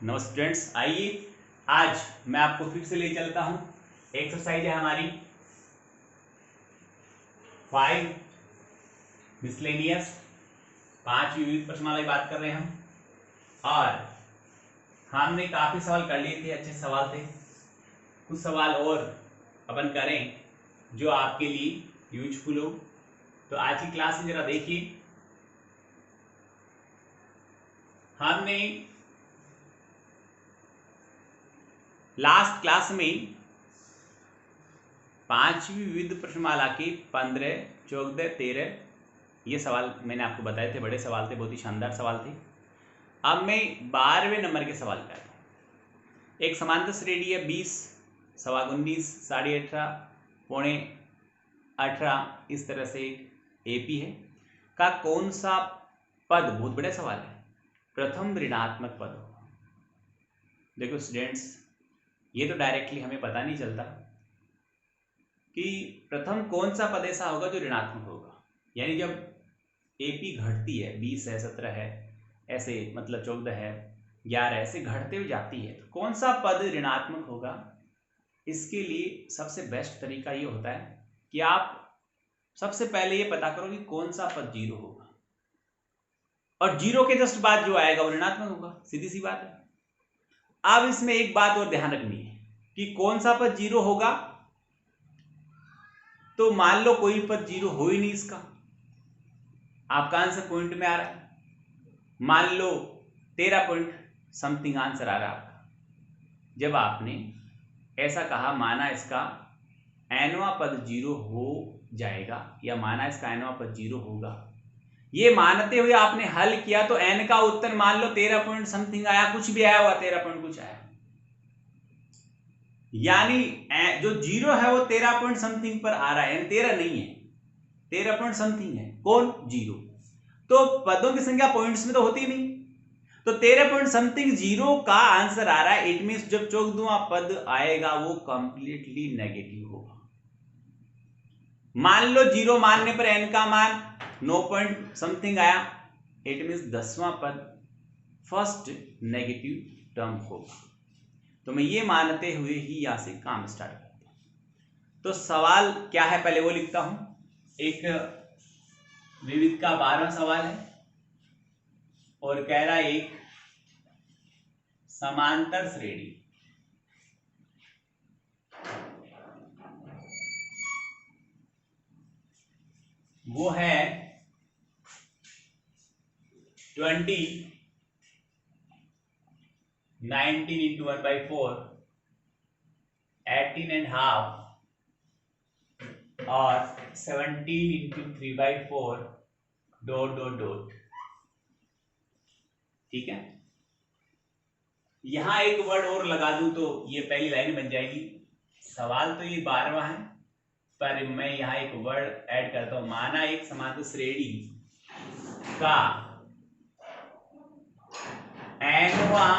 नमस्ते स्टूडेंट्स, आइए आज मैं आपको फिर से ले चलता हूं। एक्सरसाइज है हमारी 5 मिसलेनियस, 5 विविध प्रश्नमाला की बात कर रहे हैं हम। और हमने काफी सवाल कर लिए थे, अच्छे सवाल थे। कुछ सवाल और अपन करें जो आपके लिए यूजफुल हो। तो आज की क्लास में जरा देखिए, हमने लास्ट क्लास में 5वीं विविध प्रश्नमाला के 15, 14, 13 ये सवाल मैंने आपको बताए थे। बड़े सवाल थे, बहुत ही शानदार सवाल थे। अब मैं 12वें नंबर के सवाल करता हूँ। एक समांतर श्रेणी है 20, सवा 19, 18.5, पौने 18, इस तरह से एक एपी है का कौन सा पद, बहुत बड़ा सवाल है, प्रथम ऋणात्मक पद होगा। देखो स्टूडेंट्स, ये तो डायरेक्टली हमें पता नहीं चलता कि प्रथम कौन सा पद ऐसा होगा जो ऋणात्मक होगा। यानी जब एपी घटती है, 20 है, 17 है, ऐसे मतलब 14 है, 11 ऐसे घटते हुए जाती है, तो कौन सा पद ऋणात्मक होगा। इसके लिए सबसे बेस्ट तरीका ये होता है कि आप सबसे पहले ये पता करो कि कौन सा पद जीरो होगा, और जीरो के जस्ट बाद जो आएगा वो ऋणात्मक होगा। सीधी सी बात है। अब इसमें एक बात और ध्यान रखनी है कि कौन सा पद जीरो होगा। तो मान लो कोई पद जीरो हो ही नहीं, इसका आपका आंसर पॉइंट में आ रहा है। मान लो 13 पॉइंट समथिंग आंसर आ रहा है आपका। जब आपने ऐसा कहा, माना इसका एनवा पद जीरो हो जाएगा, या माना इसका एनवा पद जीरो होगा, ये मानते हुए आपने हल किया, तो एन का उत्तर मान लो 13 पॉइंट समथिंग आया, कुछ भी आया होगा, 13 पॉइंट कुछ आया। यानी जो जीरो है वो 13 पॉइंट समथिंग पर आ रहा है, 13 नहीं है, 13 पॉइंट समथिंग है। कौन? जीरो। तो पदों की संख्या पॉइंट्स में तो होती नहीं, तो 13 पॉइंट समथिंग जीरो का आंसर आ रहा है। इट मींस जब 14वां पद आएगा वो कंप्लीटली नेगेटिव होगा। मान लो जीरो मानने पर एन का मान 9 पॉइंट समथिंग आया, इट मींस 10वां पद फर्स्ट नेगेटिव टर्म होगा। तो मैं ये मानते हुए ही यहां से काम स्टार्ट करता हूं। तो सवाल क्या है पहले वो लिखता हूं। एक विविध का 12वां सवाल है और कह रहा है एक समांतर श्रेणी वो है 20, 19 into 1/4, 18.5 और 17 into 3/4 ... ठीक है। यहां एक वर्ड और लगा दूं तो ये पहली लाइन बन जाएगी। सवाल तो ये 12वां है, पर मैं यहां एक वर्ड ऐड करता हूं। माना एक समांतर श्रेणी का एनवा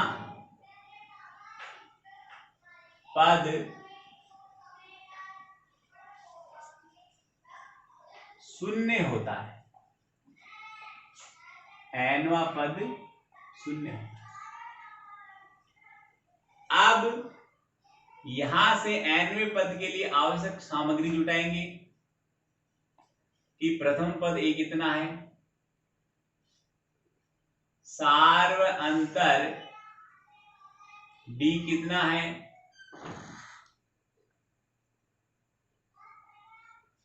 पद शून्य होता है, एनवा पद शून्य होता है। अब यहां से एनवें पद के लिए आवश्यक सामग्री जुटाएंगे कि प्रथम पद ए कितना है, सार्व अंतर डी कितना है,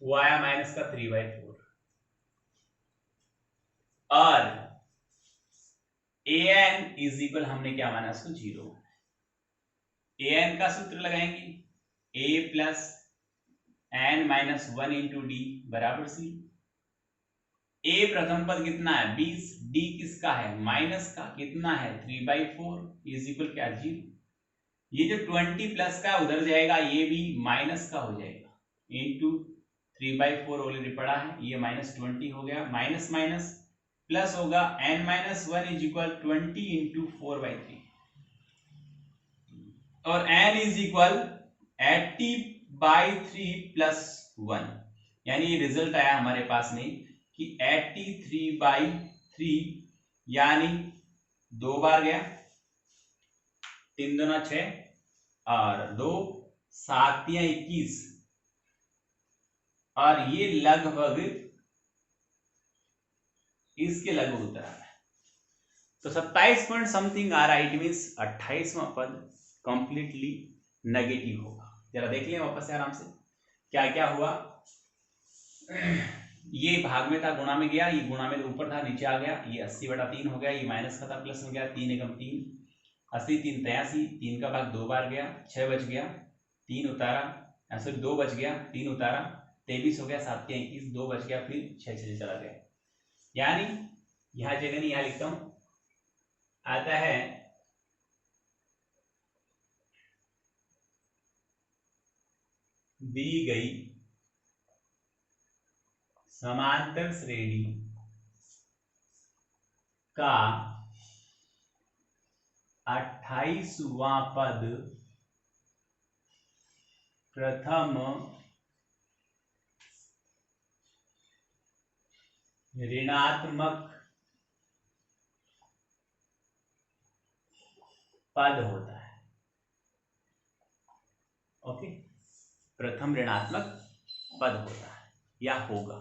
वो आया माइनस का 3/4, और an इज इक्वल, हमने क्या माना उसको, जीरो। an का सूत्र लगाएंगे, a plus n minus 1 into D बराबर सी। a प्रथम पद कितना है 20, d किसका है, माइनस का, कितना है 3/4, इज इक्वल क्या, जीरो। ये जो 20 प्लस का उधर जाएगा, ये भी माइनस का हो जाएगा, इंटू 3/4 ऑलरेडी पड़ा है, ये -20 हो गया, माइनस माइनस प्लस होगा, n-1 इज इक्वल 20 इंटू 4/3, और n इज इक्वल 80/3 प्लस 1। यानी ये रिजल्ट आया हमारे पास में कि 83/3, यानी 2 बार गया, 3 दूना 6 और 2 7 या 21 और ये लगभग इसके लगभग उत्तर आ रहा है। तो 27 पॉइंट समथिंग आ रहा है। इट मीन्स 28वां पद कंप्लीटली नेगेटिव होगा। जरा देख लें वापस से आराम से क्या क्या हुआ। ये भाग में था, गुणा में गया, ये गुणा में ऊपर था नीचे आ गया, ये 80/3 हो गया, ये माइनस का था प्लस में गया, 3 एकम 3 80 3 83, 3 का भाग 2 बार गया, 6 बच गया, 3 उतारा, सॉरी 2 बच गया, 3 उतारा, 23 हो गया, 7 या 21, 2 बच गया, फिर 6 6 चला गया। यानी यहां जगह नहीं, यहां लिखता हूं, आता है दी गई समांतर श्रेणी का 28वां पद प्रथम ऋणात्मक पद होता है। ओके, प्रथम ऋणात्मक पद होता है या होगा।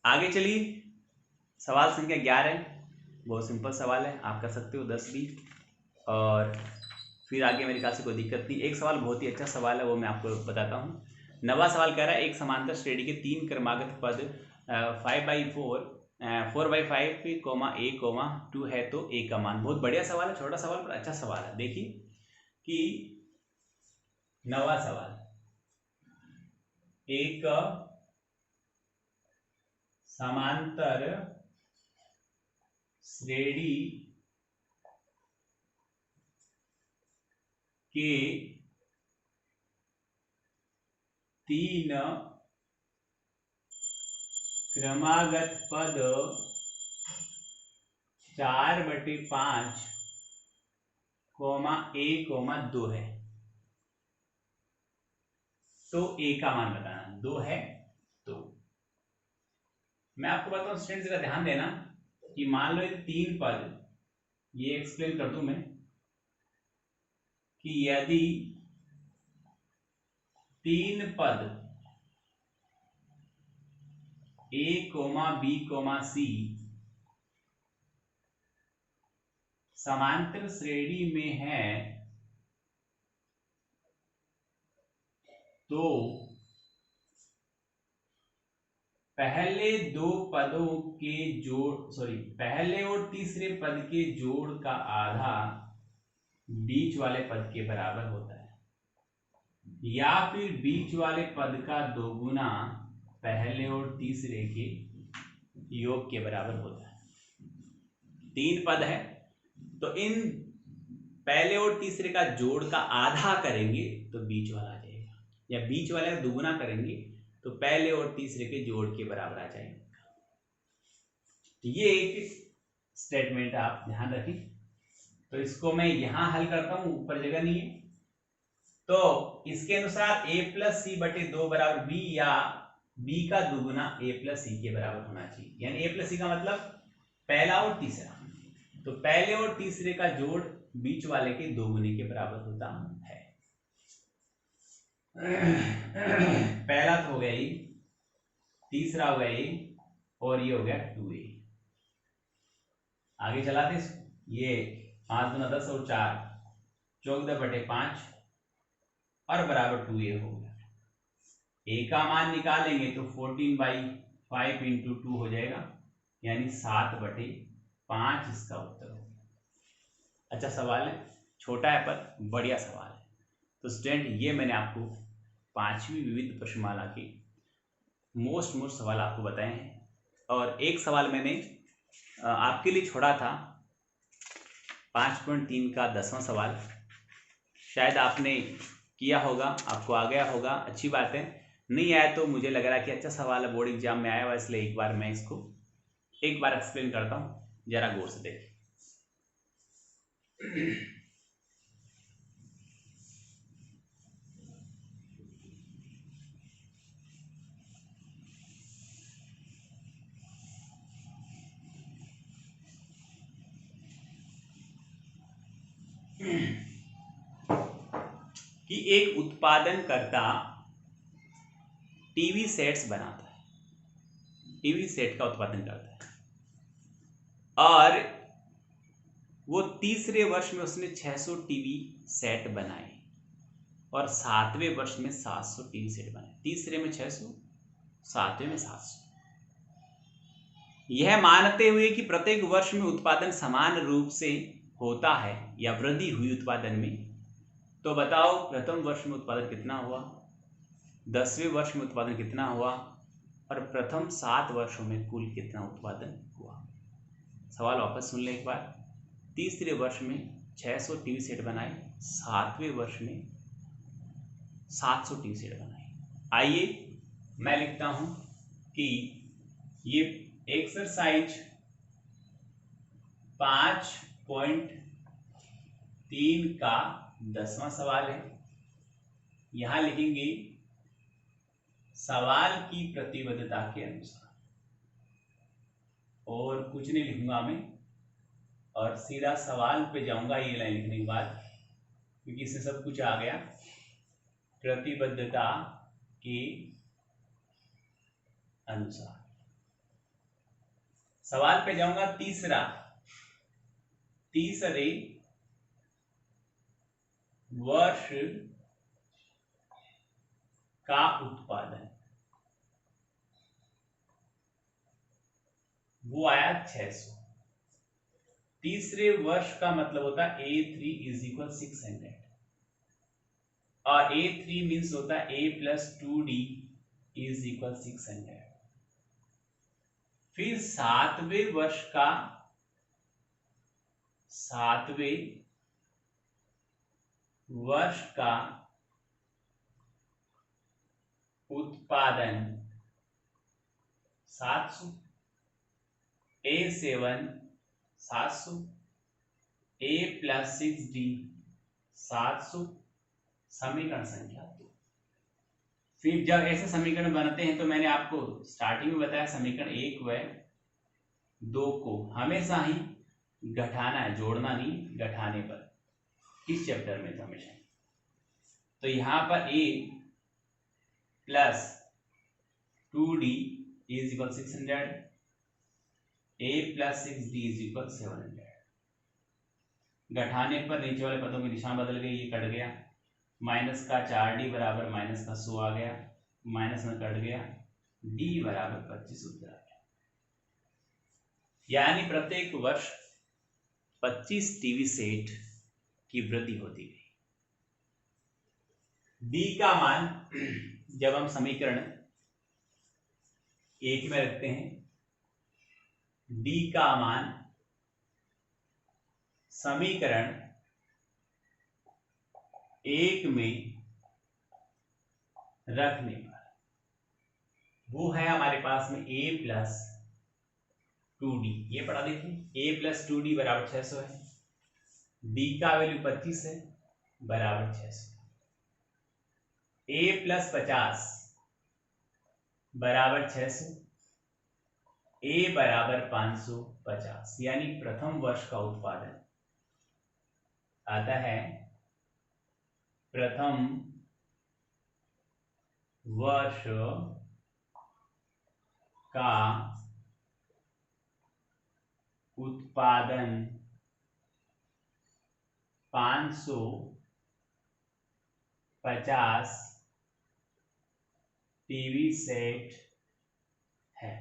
आगे चलिए, सवाल संख्या 11, बहुत सिंपल सवाल है, आप कर सकते हो 10 भी, और फिर आगे मेरे ख्याल से कोई दिक्कत नहीं। एक सवाल बहुत ही अच्छा सवाल है, वो मैं आपको बताता हूँ। 9वां सवाल कह रहा है एक समांतर श्रेणी के 3 क्रमागत पद 5/4 4/5 a 2 है तो a का मान। बहुत बढ़िया सवाल है, छोटा सवाल पर अच्छा सवाल है। देखिए कि 9वां सवाल, एक समांतर श्रेणी के 3 क्रमागत पद 4/5 a 2 है तो a का मान बताना। 2 है तो मैं आपको बताऊं स्टूडेंट्स का ध्यान देना कि मान लो ये 3 पद, ये एक्सप्लेन कर दूं मैं कि यदि 3 पद a, b, c समांतर श्रेणी में है तो पहले दो पदों के जोड़, सॉरी पहले और तीसरे पद के जोड़ का आधा बीच वाले पद के बराबर होता है, या फिर बीच वाले पद का दोगुना पहले और तीसरे के योग के बराबर होता है। 3 पद है तो इन पहले और तीसरे का जोड़ का आधा करेंगे तो बीच वाला आ जाएगा, या बीच वाले का दोगुना करेंगे तो पहले और तीसरे के जोड़ के बराबर आ जाएगा। ये एक स्टेटमेंट आप ध्यान रखें। तो इसको मैं यहां हल करता हूं, ऊपर जगह नहीं है, तो इसके अनुसार a+c/2 बराबर b, या b का दुगुना a+c के बराबर होना चाहिए। यानी a+c का मतलब पहला और तीसरा, तो पहले और तीसरे का जोड़ बीच वाले के दोगुने के बराबर होता है। पहला तो हो गया ये, तीसरा हो गया ये, और ये हो गया 2a। आगे चलाते इसको, ये 5 दूना 10 और 4 14/5 और बराबर 2a हो गया। a का मान निकालेंगे तो 14/5 × 2 हो जाएगा, यानी 7/5 इसका उत्तर हो गया। अच्छा सवाल है, छोटा है पर बढ़िया सवाल है। तो स्टूडेंट ये मैंने आपको 5वीं विविध प्रश्नमाला के मोस्ट सवाल आपको बताए हैं, और एक सवाल मैंने आपके लिए छोड़ा था 5.3 का 10वां सवाल, शायद आपने किया होगा, आपको आ गया होगा, अच्छी बात है। नहीं आया तो मुझे लग रहा है कि अच्छा सवाल है, बोर्ड एग्जाम में आया हुआ, इसलिए एक बार मैं इसको एक बार एक्सप्लेन करता हूँ, जरा गौर से देखिए। कि एक उत्पादनकर्ता टीवी सेट्स बनाता है, टीवी सेट का उत्पादन करता है, और वो तीसरे वर्ष में उसने 600 टीवी सेट बनाए और 7वें वर्ष में 700 टीवी सेट बनाए। तीसरे में 600, 7वें में 700। यह मानते हुए कि प्रत्येक वर्ष में उत्पादन समान रूप से होता है या वृद्धि हुई उत्पादन में, तो बताओ प्रथम वर्ष में उत्पादन कितना हुआ, 10वें वर्ष में उत्पादन कितना हुआ, और प्रथम 7 वर्षों में कुल कितना उत्पादन हुआ। सवाल वापस सुन लें एक बार। तीसरे वर्ष में 600 टीवी सेट बनाए, 7वें वर्ष में 700 टीवी सेट बनाए। आइए मैं लिखता हूं कि ये एक्सरसाइज 5.3 का 10वां सवाल है। यहां लिखेंगे सवाल की प्रतिबद्धता के अनुसार, और कुछ नहीं लिखूंगा मैं, और सीधा सवाल पे जाऊंगा ये लाइन लिखने के बाद, क्योंकि इससे सब कुछ आ गया। प्रतिबद्धता के अनुसार सवाल पे जाऊंगा। तीसरे वर्ष का उत्पादन, वो आया 600। तीसरे वर्ष का मतलब होता है A3 = 600, और A3 मीन्स होता है A + 2D = 600। फिर 7वें वर्ष का उत्पादन 700, A7 700, A + 6D 700, समीकरण संख्या 2। फिर जब ऐसे समीकरण बनते हैं तो मैंने आपको स्टार्टिंग में बताया समीकरण 1 व 2 को हमेशा ही घटाना है, जोड़ना नहीं, घटाने पर। किस चैप्टर में तो हमेशा। तो यहां पर A + 2D = 600, A + 6D = 700। घटाने पर नीचे वाले पदों की निशान बदल गई, ये कट गया। माइनस का 4D बराबर माइनस का 100 आ गया, माइनस में कट गया, D बराबर 25 उत्तर आ गया। यानी प्रत्येक वर्ष 25 टीवी सेट की वृद्धि होती गई। D का मान जब हम समीकरण 1 में रखते हैं, D का मान समीकरण 1 में रखने पर वो है हमारे पास में A + 2D। ये पढ़ा देखिए, A + 2D बराबर 600 है, D का वैल्यू 25 है, बराबर 600। A + 50 बराबर 600, A बराबर 550। यानी प्रथम वर्ष का उत्पादन आता है, प्रथम वर्ष का उत्पादन 550 टीवी सेट है।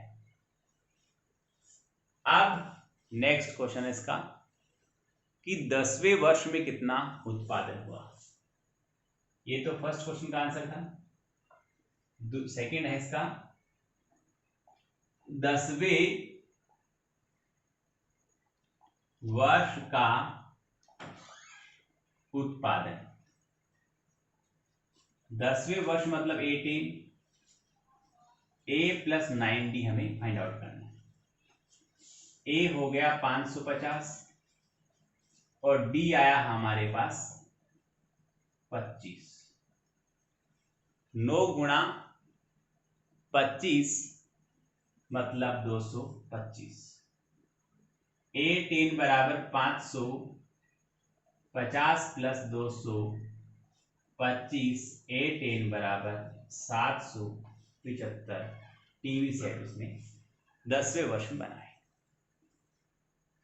अब नेक्स्ट क्वेश्चन है इसका कि 10वें वर्ष में कितना उत्पादन हुआ। ये तो फर्स्ट क्वेश्चन का आंसर था। सेकंड है इसका 10वें वर्ष का उत्पादन। 10वें वर्ष मतलब 18, A + 9D हमें फाइंड आउट करना है। A हो गया 550 और D आया हमारे पास 25। 9 × 25 मतलब 225। 18 बराबर 500 50 प्लस 200 25 8 बराबर 775 टीवी सेट उसने 10वें वर्ष में बनाए।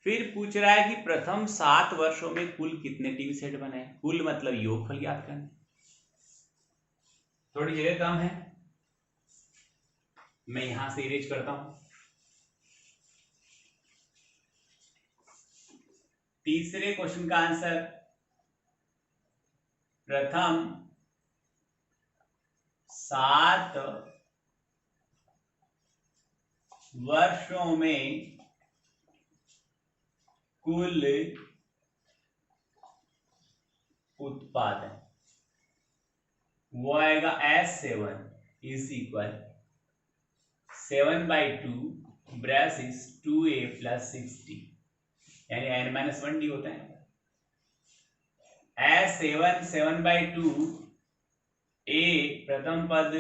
फिर पूछ रहा है कि प्रथम 7 वर्षों में कुल कितने टीवी सेट बनाए। कुल मतलब योगफल याद करना, थोड़ी जगह कम है, मैं यहां से इरेज करता हूं। तीसरे क्वेश्चन का आंसर, प्रथम 7 वर्षों में कुल उत्पादन, वो आएगा S7 is equal 7/2 braces 2a plus 6d, यानी n-1d होता है। S7 7/2 a प्रथम पद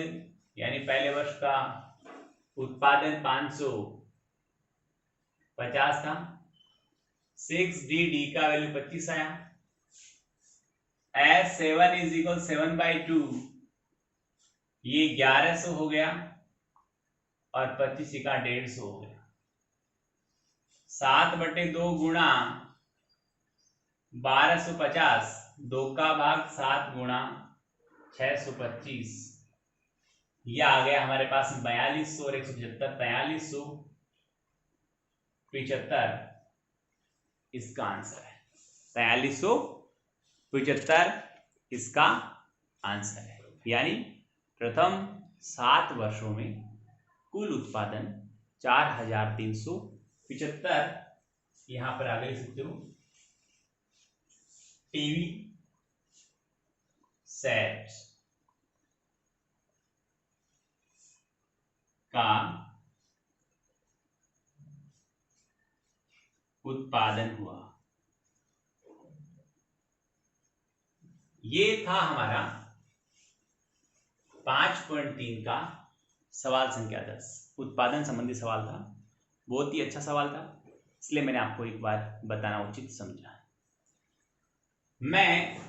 यानी पहले वर्ष का उत्पादन 550 था। 6d का वैल्यू 25 आया। S7 इज इक्वल 7/2, ये 1100 हो गया और 25 का 150 हो गया। 7/2 गुणा 1250, 2 का भाग 7 गुणा 625, यह आ गया हमारे पास 4200 और 175 4375 इसका आंसर है। 4375 इसका आंसर है, यानी प्रथम 7 वर्षों में कुल उत्पादन 4375, यहां पर आगे लिख सकते हो टीवी सेट का उत्पादन हुआ। ये था हमारा 5.3 का सवाल संख्या 10, उत्पादन संबंधी सवाल था। बहुत ही अच्छा सवाल था, इसलिए मैंने आपको एक बार बताना उचित समझा। मैं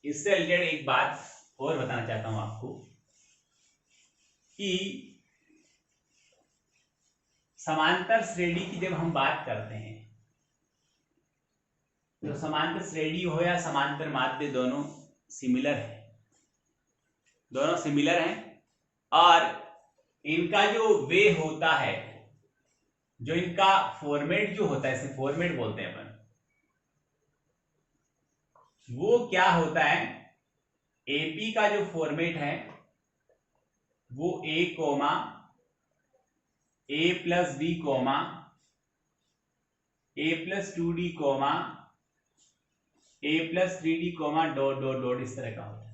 इससे रिलेटेड एक बात और बताना चाहता हूं आपको कि समांतर श्रेणी की जब हम बात करते हैं तो समांतर श्रेणी हो या समांतर माध्य दोनों सिमिलर है, दोनों सिमिलर हैं और इनका जो वे होता है, जो इनका फॉर्मेट जो होता है, इसे फॉर्मेट बोलते हैं अपन, वो क्या होता है, एपी का जो फॉर्मेट है वो a comma a plus b comma a plus 2d comma a plus 3d comma dot dot dot इस तरह का होता है।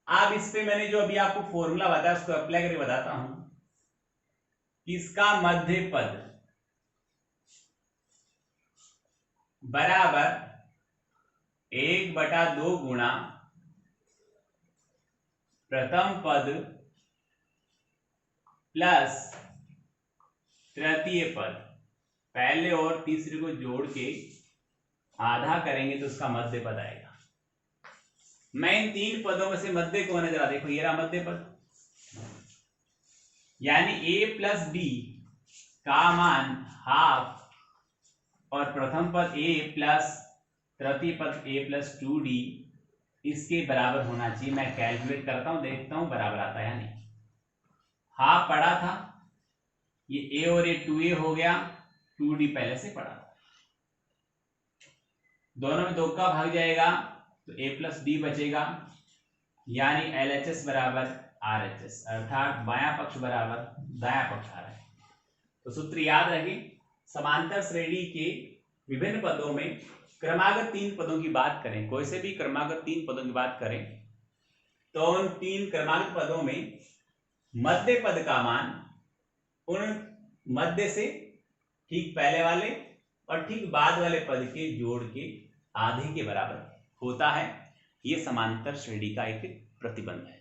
अब इस पे मैंने जो अभी आपको फॉर्मूला बताया उसको अप्लाई करके बताता हूं कि इसका मध्य पद बराबर 1/2 गुणा प्रथम पद प्लस तृतीय पद, पहले और तीसरे को जोड़ के आधा करेंगे तो उसका मध्य पद आएगा। मैं इन 3 पदों में से मध्य को नजर आ, देखो ये रहा मध्य पद, यानी a प्लस b का मान हाफ और प्रथम पद a प्लस तृतीय पद a प्लस 2d इसके बराबर होना चाहिए। मैं कैलकुलेट करता हूं, देखता हूं बराबर आता है या नहीं। हाफ पढ़ा था, ये a और ये 2a हो गया, 2d पहले से पढ़ा था, दोनों में 2 का भाग जाएगा तो a प्लस d बचेगा, यानी LHS बराबर RHS, अर्थात बायां पक्ष बराबर दायां पक्ष आ रहा है। तो सूत्र याद रखें, समांतर श्रेणी के विभिन्न पदों में क्रमागत 3 पदों की बात करें, कोई से भी क्रमागत 3 पदों की बात करें तो उन 3 क्रमागत पदों में मध्य पद का मान उन मध्य से ठीक पहले वाले और ठीक बाद वाले पद के जोड़ के आधे के बराबर होता है। यह समांतर श्रेणी का एक प्रतिबंध है।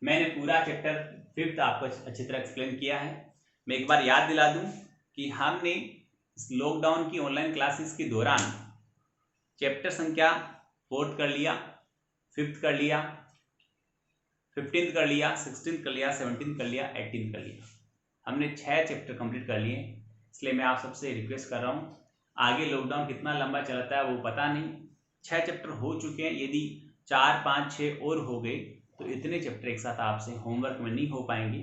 मैंने पूरा चैप्टर 5th आपको अच्छी तरह एक्सप्लेन किया है। मैं एक बार याद दिला दूं कि हमने इस लॉकडाउन की ऑनलाइन क्लासेस के दौरान चैप्टर संख्या 4th कर लिया, 5th कर लिया, 15th कर लिया, 16th कर लिया, 17th कर लिया, 18th कर लिया। हमने 6 चैप्टर कंप्लीट कर लिए। इसलिए मैं आप सबसे रिक्वेस्ट कर रहा हूँ, आगे लॉकडाउन कितना लंबा चलता है वो पता नहीं। 6 चैप्टर हो चुके हैं, यदि 4, 5, 6 और हो गए तो इतने चैप्टर एक साथ आपसे होमवर्क में नहीं हो पाएंगे।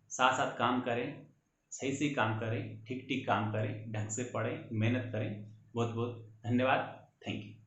साथ साथ काम करें, सही से काम करें, ठीक ठीक काम करें, ढंग से पढ़ें, मेहनत करें। बहुत बहुत धन्यवाद। Thank you.